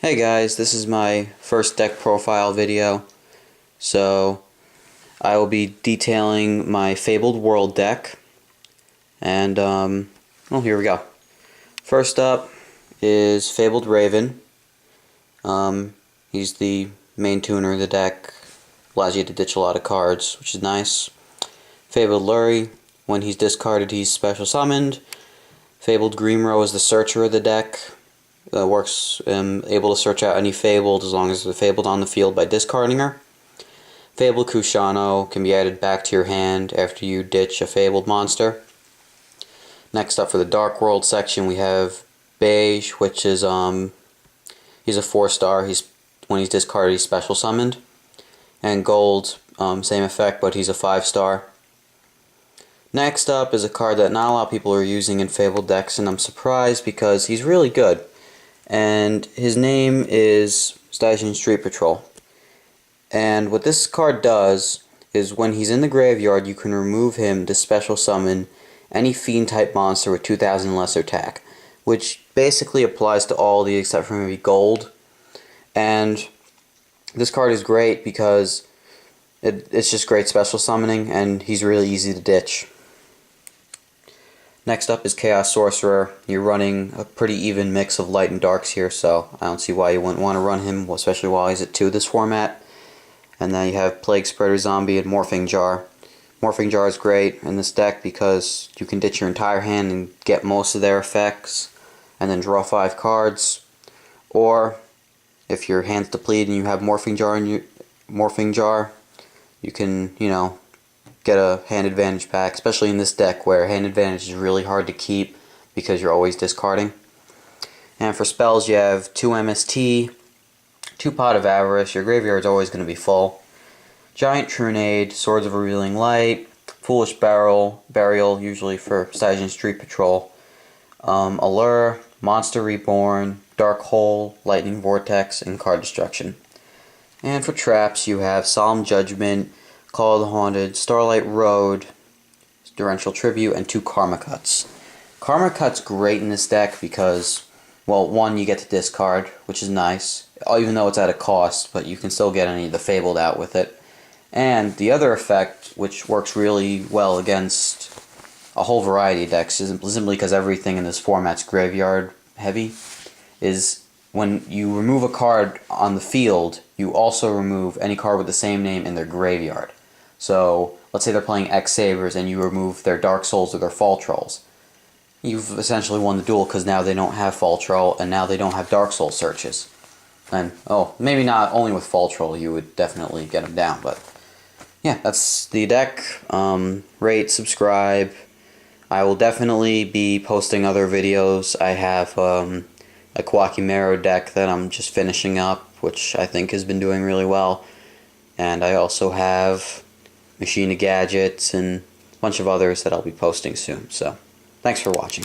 Hey guys, this is my first deck profile video. So I will be detailing my Fabled World deck. And well, here we go. First up is Fabled Raven. He's the main tuner of the deck. Allows you to ditch a lot of cards, which is nice. Fabled Lurie, when he's discarded, he's special summoned. Fabled Greenrow is the searcher of the deck. Works able to search out any Fabled as long as they're Fabled on the field by discarding her. Fabled Kushano can be added back to your hand after you ditch a Fabled monster. Next up for the Dark World section we have Beige, which is he's a 4-star. When he's discarded, he's special summoned. And Gold, same effect, but he's a 5-star. Next up is a card that not a lot of people are using in Fabled decks, and I'm surprised because he's really good. And his name is Stygian Street Patrol. And what this card does is when he's in the graveyard, you can remove him to special summon any fiend type monster with 2000 lesser attack, which basically applies to all the except for maybe Gold. And this card is great because it's just great special summoning, and he's really easy to ditch. Next up is Chaos Sorcerer. You're running a pretty even mix of light and darks here, so I don't see why you wouldn't want to run him, especially while he's at 2 this format. And then you have Plague Spreader Zombie and Morphing Jar. Morphing Jar is great in this deck because you can ditch your entire hand and get most of their effects, and then draw 5 cards. Or, if your hand's depleted and you have Morphing Jar in your Morphing Jar, you can, get a hand advantage back, especially in this deck where hand advantage is really hard to keep because you're always discarding. And for spells you have 2 MST, 2 Pot of Avarice, your graveyard's always going to be full. Giant Trunade, Swords of Revealing Light, Foolish Burial, usually for Stygian Street Patrol, Allure, Monster Reborn, Dark Hole, Lightning Vortex, and Card Destruction. And for traps you have Solemn Judgment, Call of the Haunted, Starlight Road, Torrential Tribute, and 2 Karma Cuts. Karma Cut's great in this deck because, well, 1, you get to discard, which is nice, even though it's at a cost, but you can still get any of the Fabled out with it. And the other effect, which works really well against a whole variety of decks, simply because everything in this format's graveyard heavy, is when you remove a card on the field, you also remove any card with the same name in their graveyard. So, let's say they're playing X-Sabers and you remove their Dark Souls or their Fall Trolls. You've essentially won the duel because now they don't have Fall Troll and now they don't have Dark Soul searches. And, maybe not only with Fall Troll you would definitely get them down, but yeah, that's the deck. Rate, subscribe. I will definitely be posting other videos. I have a Quackimero deck that I'm just finishing up, which I think has been doing really well. And I also have Machine of Gadgets and a bunch of others that I'll be posting soon. So, thanks for watching.